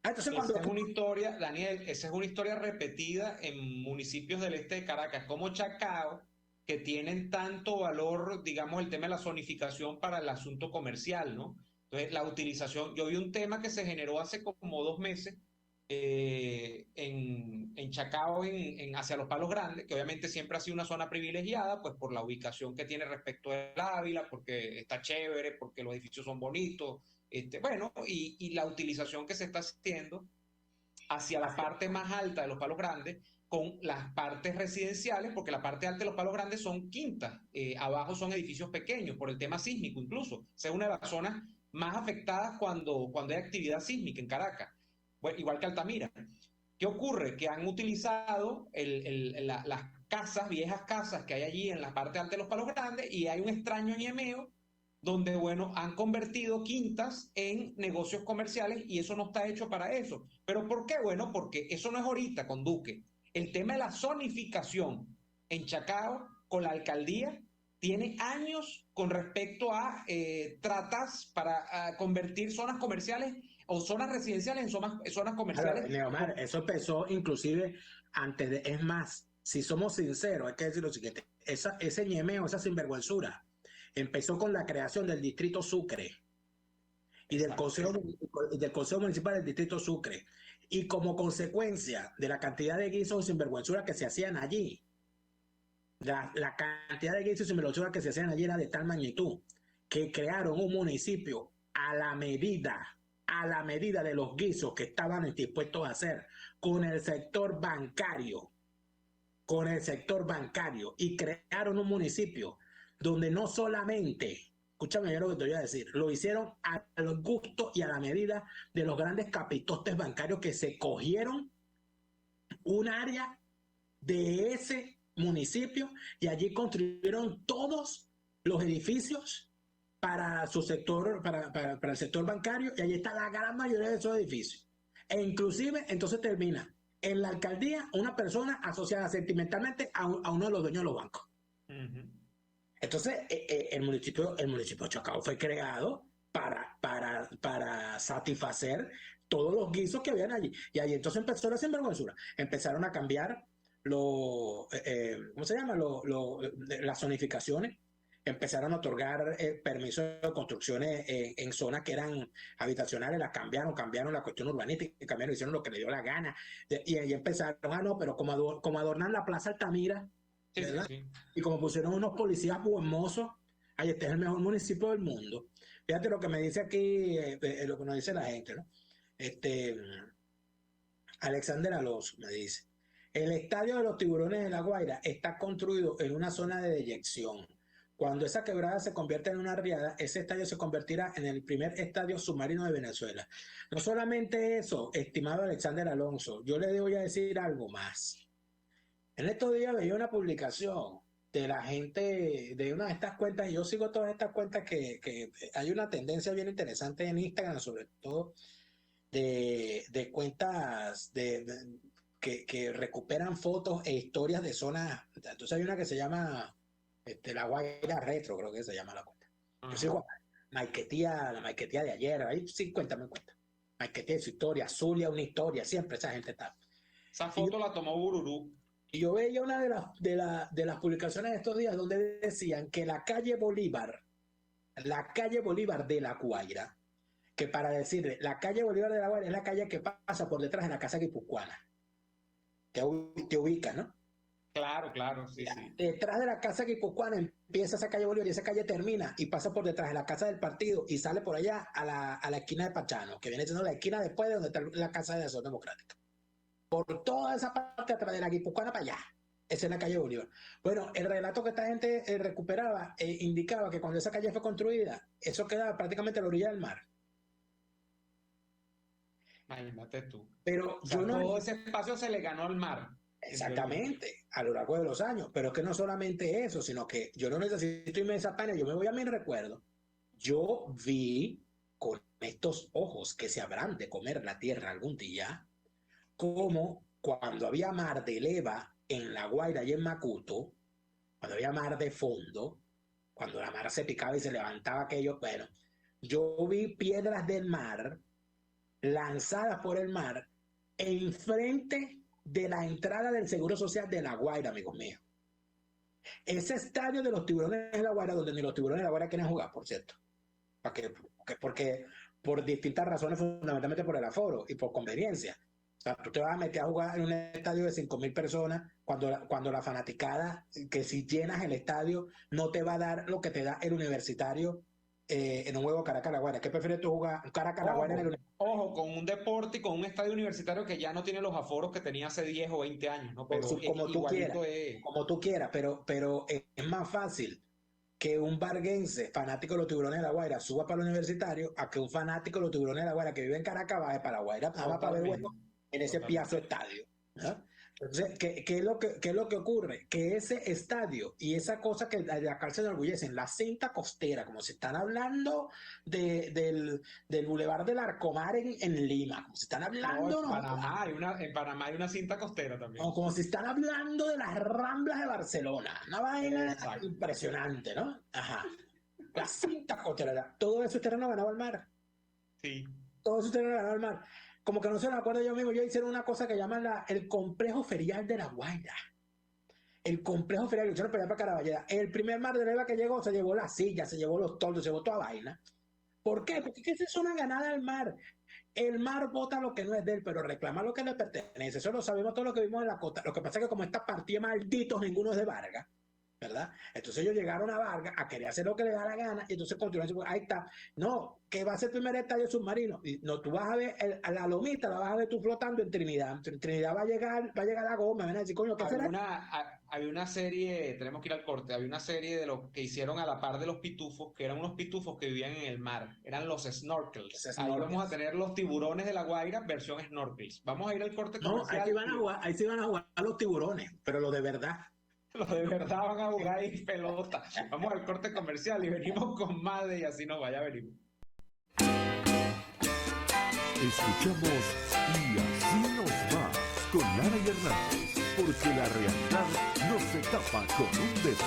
Entonces, esa es una historia, Daniel, esa es una historia repetida en municipios del este de Caracas, como Chacao, que tienen tanto valor, digamos, el tema de la zonificación para el asunto comercial, ¿no? Entonces, la utilización, yo vi un tema que se generó hace como 2 meses en Chacao, hacia los Palos Grandes, que obviamente siempre ha sido una zona privilegiada, pues por la ubicación que tiene respecto al Ávila, porque está chévere, porque los edificios son bonitos, bueno, y la utilización que se está haciendo hacia la parte más alta de los Palos Grandes con las partes residenciales, porque la parte alta de los Palos Grandes son quintas, abajo son edificios pequeños, por el tema sísmico incluso. O sea, es una de las zonas más afectadas cuando hay actividad sísmica en Caracas, bueno, igual que Altamira. ¿Qué ocurre? Que han utilizado las casas, viejas casas que hay allí en la parte alta de los Palos Grandes, y hay un extraño ñemeo donde, bueno, han convertido quintas en negocios comerciales, y eso no está hecho para eso. ¿Pero por qué? Bueno, porque eso no es ahorita con Duque. El tema de la zonificación en Chacao con la alcaldía tiene años con respecto a tratas para convertir zonas comerciales o zonas residenciales en zonas comerciales. Claro, Leomar, eso empezó inclusive antes de, es más, si somos sinceros, hay que decir lo siguiente, ese ñemeo, esa sinvergüenzura, empezó con la creación del Distrito Sucre y del Consejo Municipal del Distrito Sucre, y como consecuencia de la cantidad de guisos y sinvergüenzuras que se hacían allí, la cantidad de guisos y sinvergüenzuras que se hacían allí era de tal magnitud que crearon un municipio a la medida de los guisos que estaban dispuestos a hacer con el sector bancario, y crearon un municipio donde no solamente escúchame bien lo que te voy a decir, lo hicieron al gusto y a la medida de los grandes capitostes bancarios que se cogieron un área de ese municipio y allí construyeron todos los edificios para su sector, para el sector bancario, y allí está la gran mayoría de esos edificios. E inclusive entonces termina en la alcaldía una persona asociada sentimentalmente a uno de los dueños de los bancos. Entonces, el municipio de Chacao fue creado para satisfacer todos los guisos que habían allí. Y allí entonces empezó la sinvergüenzura. Empezaron a cambiar ¿cómo se llama? Las zonificaciones. Empezaron a otorgar permisos de construcciones en zonas que eran habitacionales, las cambiaron la cuestión urbanística, hicieron lo que le dio la gana. Y ahí empezaron, no, pero como adornan la Plaza Altamira, ¿verdad? Sí. Y como pusieron unos policías buenmosos, ahí este es el mejor municipio del mundo. Fíjate lo que me dice aquí, lo que nos dice la gente, ¿no? Alexander Alonso me dice: el estadio de los Tiburones de La Guaira está construido en una zona de deyección. Cuando esa quebrada se convierte en una riada, ese estadio se convertirá en el primer estadio submarino de Venezuela. No solamente eso, estimado Alexander Alonso, yo le voy a decir algo más. En estos días veía una publicación de la gente de una de estas cuentas, y yo sigo todas estas cuentas que hay una tendencia bien interesante en Instagram, sobre todo de cuentas que recuperan fotos e historias de zonas. Entonces hay una que se llama La Guaira Retro, creo que se llama la cuenta. Yo sigo la Maiquetía de ayer, ahí sí, cuéntame. Maiquetía de su historia, Zulia una historia, siempre esa gente está. Esa foto la tomó Bururú. Y yo veía una de las publicaciones de estos días donde decían que la calle Bolívar de La Guaira, que para decirle, la calle Bolívar de La Guaira es la calle que pasa por detrás de la casa guipuzcoana. Te ubica, ¿no? Claro, sí. Detrás de la casa guipuzcoana empieza esa calle Bolívar y esa calle termina y pasa por detrás de la casa del partido y sale por allá a la esquina de Pachano, que viene siendo la esquina después de donde está la casa de Acción Democrática. Por toda esa parte atrás de la guipuzcoana para allá. Esa es la calle Bolívar. Bueno, el relato que esta gente recuperaba indicaba que cuando esa calle fue construida, eso quedaba prácticamente a la orilla del mar. Imagínate tú. Pero o sea, todo ese espacio se le ganó al mar. Exactamente, a lo largo de los años. Pero es que no solamente eso, sino que yo no necesito irme a esa página, yo me voy a mi recuerdo. Yo vi con estos ojos que se habrán de comer la tierra algún día, como cuando había mar de leva en La Guaira y en Macuto, cuando había mar de fondo, cuando la mar se picaba y se levantaba aquello, bueno, yo vi piedras del mar lanzadas por el mar enfrente de la entrada del Seguro Social de La Guaira, amigos míos. Ese estadio de los Tiburones de La Guaira, donde ni los Tiburones de La Guaira quieren jugar, por cierto. Porque por distintas razones, fundamentalmente por el aforo y por conveniencia. O sea, tú te vas a meter a jugar en un estadio de 5.000 personas cuando la fanaticada, que si llenas el estadio, no te va a dar lo que te da el Universitario en un juego Caracas-La Guaira. ¿Qué prefieres tú jugar Caracas-La Guaira en el Universitario? Ojo, con un deporte y con un estadio universitario que ya no tiene los aforos que tenía hace 10 o 20 años, ¿no? Pero como tú quieras, pero es más fácil que un barguense fanático de los Tiburones de La Guaira suba para el Universitario a que un fanático de los Tiburones de La Guaira que vive en Caracas vaya para La Guaira, para ver juegos en ese piazo estadio, ¿no? Entonces, ¿qué es lo que ocurre? Que ese estadio y esa cosa que de la cárcel enorgullecen, la cinta costera, como si están hablando del Boulevard del Arcomar en Lima, como si están hablando... En Panamá hay una cinta costera también. No, como si están hablando de las Ramblas de Barcelona, una vaina impresionante, ¿no? Ajá. La cinta costera, todo ese terreno ganaba al mar. Sí. Todo ese terreno ganaba al mar. Como que no se me acuerdo yo mismo, yo hicieron una cosa que llaman el complejo ferial de La Guaira. El complejo ferial, lo hicieron para Caraballeda. El primer mar de leva que llegó se llevó la silla, se llevó los toldos, se llevó toda vaina. ¿Por qué? Porque esa es una ganada al mar. El mar bota lo que no es de él, pero reclama lo que le pertenece. Eso lo sabemos todo lo que vimos en la costa. Lo que pasa es que como esta partida malditos, ninguno es de Vargas, ¿verdad? Entonces ellos llegaron a Vargas a querer hacer lo que les da la gana y entonces continuaron. Ahí está. No, que va a ser el primer estadio submarino. Y no, tú vas a ver a la lomita, la vas a ver tú flotando en Trinidad. En Trinidad va a llegar la goma, van a decir, coño, ¿qué será? había una serie, tenemos que ir al corte, había una serie de los que hicieron a la par de los pitufos, que eran unos pitufos que vivían en el mar, eran los snorkels. Ahí vamos a tener los tiburones de La Guaira, versión snorkels. Vamos a ir al corte comercial. Ahí sí van a jugar los tiburones, pero lo de verdad. Los de verdad van a jugar ahí pelota. Vamos al corte comercial y venimos con más de Y Así Nos Va, ya venimos. Escuchamos Y Así Nos Va con Lara y Hernández, porque la realidad no se tapa con un dedo.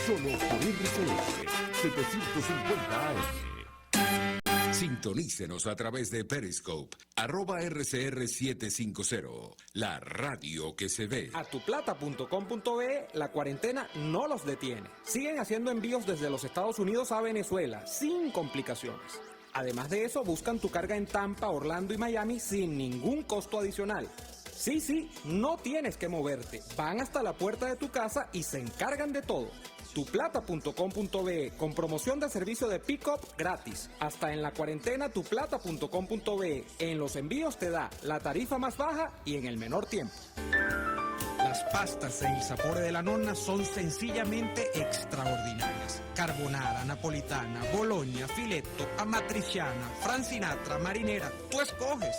Solo por RCR 750 AM. Sintonícenos a través de Periscope, @RCR750, la radio que se ve. A tuplata.com.be la cuarentena no los detiene. Siguen haciendo envíos desde los Estados Unidos a Venezuela sin complicaciones. Además de eso, buscan tu carga en Tampa, Orlando y Miami sin ningún costo adicional. Sí, no tienes que moverte. Van hasta la puerta de tu casa y se encargan de todo. Tuplata.com.be con promoción de servicio de pick-up gratis. Hasta en la cuarentena tuplata.com.be. En los envíos te da la tarifa más baja y en el menor tiempo. Las pastas en Il Sapore de la Nonna son sencillamente extraordinarias. Carbonara, napolitana, bologna, filetto, amatriciana, francinatra, marinera, tú escoges.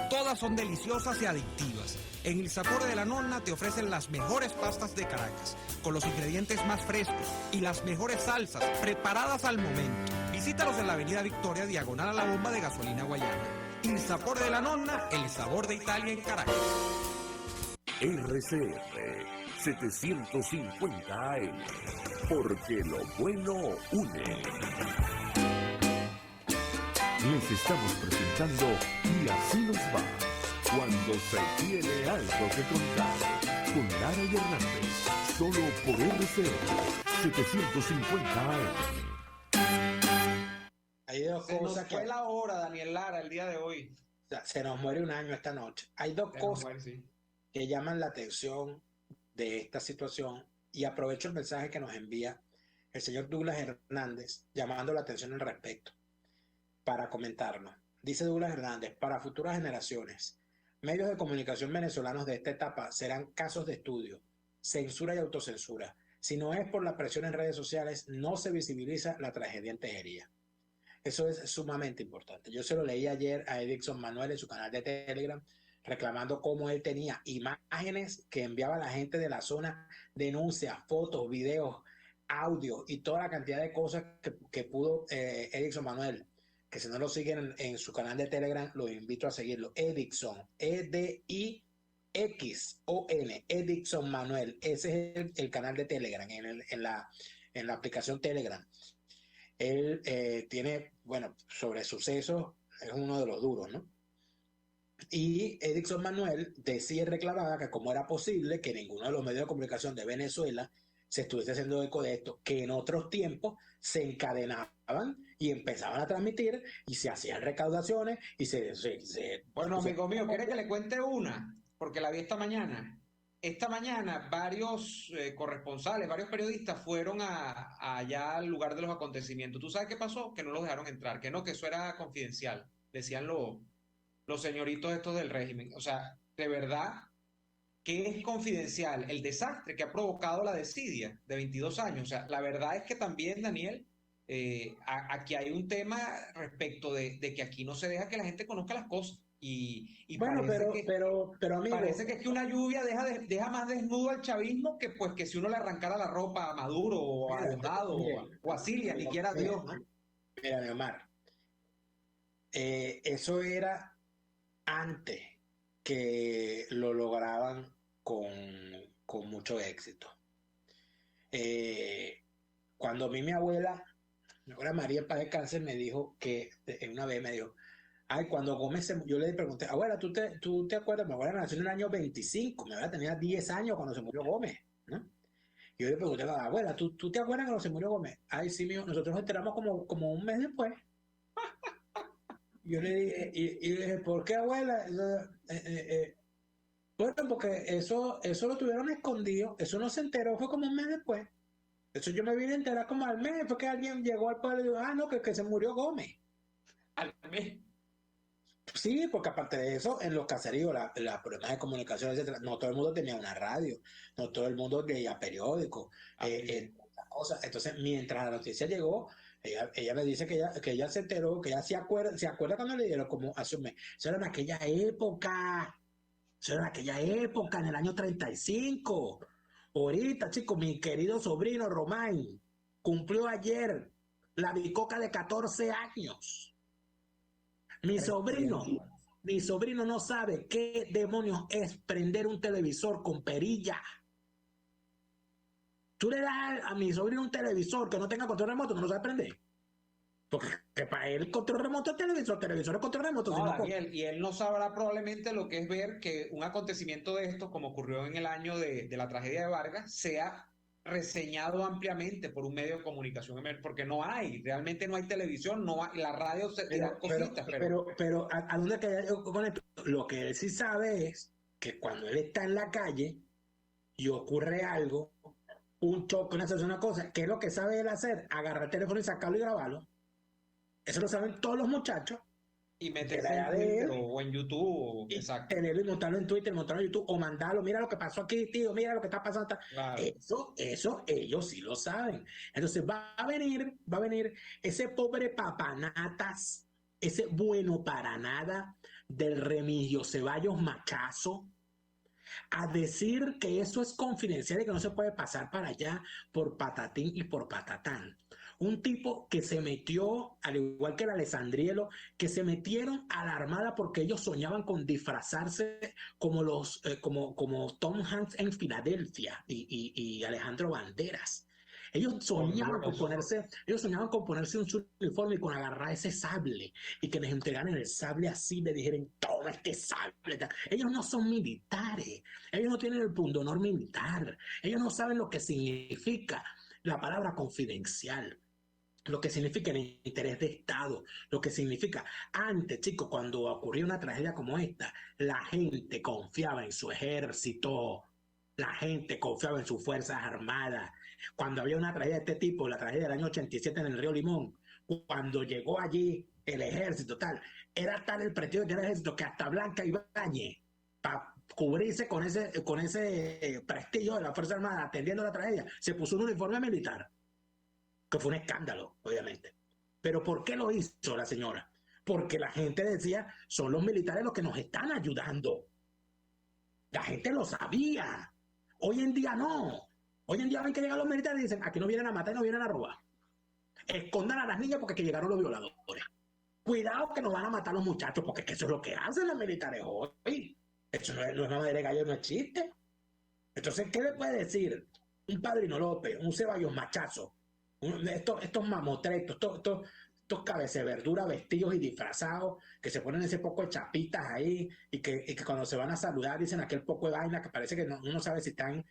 Todas son deliciosas y adictivas. En Il Sapore de la Nonna te ofrecen las mejores pastas de Caracas, con los ingredientes más frescos y las mejores salsas, preparadas al momento. Visítalos en la avenida Victoria, diagonal a la bomba de gasolina Guayana. Il Sapore de la Nonna, el sabor de Italia en Caracas. RCR 750 AM, porque lo bueno une. Les estamos presentando Y Así Nos Va, cuando se tiene algo que contar, con Lara y Hernández, solo por RCR 750 AM. Hay dos cosas que... fue la hora, Daniel Lara, el día de hoy. Se nos muere un año esta noche. Hay dos cosas que llaman la atención de esta situación, y aprovecho el mensaje que nos envía el señor Douglas Hernández llamando la atención al respecto para comentarnos. Dice Douglas Hernández: para futuras generaciones, medios de comunicación venezolanos de esta etapa serán casos de estudio, censura y autocensura. Si no es por la presión en redes sociales, no se visibiliza la tragedia en Tejería. Eso es sumamente importante. Yo se lo leí ayer a Edison Manuel en su canal de Telegram, reclamando cómo él tenía imágenes que enviaba la gente de la zona, denuncias, fotos, videos, audio y toda la cantidad de cosas que pudo Edison Manuel, que si no lo siguen en su canal de Telegram, los invito a seguirlo. Edison, EDIXON, Edison Manuel, ese es el canal de Telegram, en la aplicación Telegram. Él tiene, bueno, sobre sucesos, es uno de los duros, ¿no? Y Edison Manuel decía y reclamaba que cómo era posible que ninguno de los medios de comunicación de Venezuela se estuviese haciendo eco de esto, que en otros tiempos se encadenaban y empezaban a transmitir y se hacían recaudaciones y Bueno, amigo mío, ¿quiere que le cuente una? Porque la vi esta mañana. Esta mañana varios corresponsales, varios periodistas fueron allá al lugar de los acontecimientos. ¿Tú sabes qué pasó? Que no los dejaron entrar, que no, que eso era confidencial, decían los señoritos estos del régimen. O sea, de verdad que es confidencial el desastre que ha provocado la desidia de 22 años. O sea, la verdad es que también, Daniel, aquí hay un tema respecto de que aquí no se deja que la gente conozca las cosas. Y bueno, pero amigo, parece que es que una lluvia deja más desnudo al chavismo que pues que si uno le arrancara la ropa a Maduro o a Delgado o a Cilia, ni quiera Dios, ¿no? Mira, mi Omar, eso era antes que lo lograban con mucho éxito. Cuando a mí mi abuela María Paz de Cáncer me dijo que una vez me dijo: ay, cuando Gómez yo le pregunté, abuela, ¿tú te acuerdas? Mi abuela nació en el año 25, mi abuela tenía 10 años cuando se murió Gómez, ¿no? Y yo le pregunté a la abuela, ¿tú te acuerdas cuando se murió Gómez? Ay, sí, mío, nosotros nos enteramos como un mes después. Yo le dije, y le dije, ¿por qué, abuela? Bueno, porque eso lo tuvieron escondido, eso no se enteró, fue como un mes después. Eso yo me vine a enterar como al mes, fue que alguien llegó al pueblo y dijo, no, que se murió Gómez. Al mes. Sí, porque aparte de eso, en los caseríos, la problemas de comunicación, etcétera, no todo el mundo tenía una radio, no todo el mundo leía periódicos, cosas. Entonces, mientras la noticia llegó, ella me dice que ella se enteró, que ella se acuerda cuando le dieron como hace un mes. Eso era en aquella época, en el año 35. Ahorita, chicos, mi querido sobrino Román cumplió ayer la bicoca de 14 años. Mi sobrino no sabe qué demonios es prender un televisor con perilla. Tú le das a mi sobrino un televisor que no tenga control remoto, no lo sabe prender. Porque que para él control remoto es televisor es control remoto. No, Daniel, y él no sabrá probablemente lo que es ver que un acontecimiento de esto, como ocurrió en el año de la tragedia de Vargas, sea reseñado ampliamente por un medio de comunicación, porque realmente no hay televisión, la radio se tira cositas. Pero ¿a dónde queda yo con esto? Lo que él sí sabe es que cuando él está en la calle y ocurre algo, un choque, una cosa, ¿qué es lo que sabe él hacer? Agarrar el teléfono y sacarlo y grabarlo. Eso lo saben todos los muchachos. Y meterse en Twitter o en YouTube. Exacto. Tenerlo y montarlo en Twitter, montarlo en YouTube, o mandarlo, mira lo que pasó aquí, tío, mira lo que está pasando. Claro. Eso ellos sí lo saben. Entonces va a venir ese pobre papanatas, ese bueno para nada del Remigio Ceballos Machazo, a decir que eso es confidencial y que no se puede pasar para allá por patatín y por patatán. Un tipo que se metió, al igual que el Alessandrielo, que se metieron a la Armada porque ellos soñaban con disfrazarse como como Tom Hanks en Filadelfia y Alejandro Banderas. Ellos soñaban con ponerse un uniforme y con agarrar ese sable y que les entregaran el sable así, le dijeran, toma este sable. Ellos no son militares, ellos no tienen el pundonor militar, ellos no saben lo que significa la palabra confidencial, lo que significa el interés de Estado, lo que significa. Antes, chicos, cuando ocurrió una tragedia como esta, la gente confiaba en su ejército, la gente confiaba en sus fuerzas armadas. Cuando había una tragedia de este tipo, la tragedia del año 87 en el Río Limón, cuando llegó allí el ejército, era tal el prestigio del ejército que hasta Blanca Ibáñez, para cubrirse con ese prestigio de la Fuerza Armada atendiendo la tragedia, se puso un uniforme militar, que fue un escándalo, obviamente. Pero ¿por qué lo hizo la señora? Porque la gente decía, son los militares los que nos están ayudando. La gente lo sabía. Hoy en día no. Hoy en día ven que llegan los militares y dicen, aquí no vienen a matar y no vienen a robar. Escondan a las niñas porque aquí llegaron los violadores. Cuidado que nos van a matar los muchachos, porque eso es lo que hacen los militares hoy. Eso no es madera de gallo, no existe. Entonces, ¿qué le puede decir un Padrino López, un Ceballos Machazo, estos mamotretos, estos cabeceverdura vestidos y disfrazados, que se ponen ese poco de chapitas ahí y que cuando se van a saludar dicen aquel poco de vaina que parece que uno sabe si están...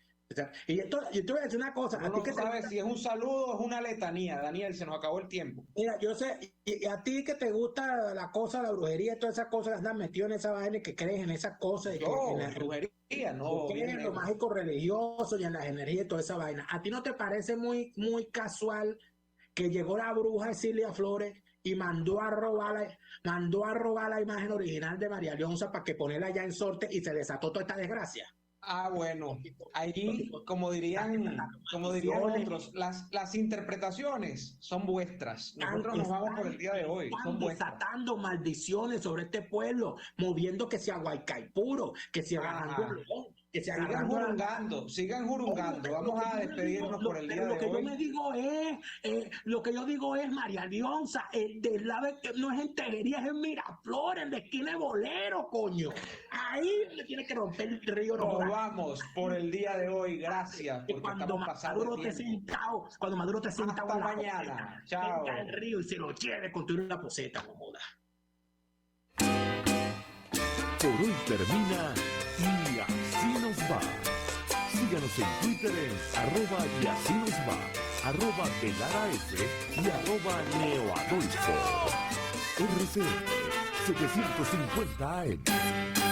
Y yo te voy a decir una cosa. Uno no sabe si es un saludo o es una letanía, Daniel, se nos acabó el tiempo. Mira, yo sé, y a ti que te gusta la cosa, la brujería y todas esas cosas, andas metido en esa vaina y que crees en esas cosas. No, en la brujería, no. En lo mágico religioso y en las energías y toda esa vaina. ¿A ti no te parece muy, muy casual que llegó la bruja Cilia Flores y mandó a robar la imagen original de María Leonza para que ponerla allá en sorte y se desató toda esta desgracia? Ah, bueno, ahí, como dirían otros, las interpretaciones son vuestras. Nosotros nos vamos por el día de hoy. Son desatando maldiciones sobre este pueblo, moviendo que sea Guaycaipuro, que sea agarrando León, que sea sigan jurungando. Vamos a despedirnos por el día de hoy. Lo que yo digo es María Leonza, del lado no es en Tejería, es en Miraflores, en la esquina de Bolero, coño. Ahí le tiene que romper el río. Nos vamos por el día de hoy. Gracias. Cuando Maduro te sentado hasta mañana. Chao. Venga el río y se lo lleve con una poseta, no joda. Por hoy termina Y Así Nos Va. Síganos en Twitter en @y así nos va, @DeLaraF y @NeoAdolfo. RCN 750 AM.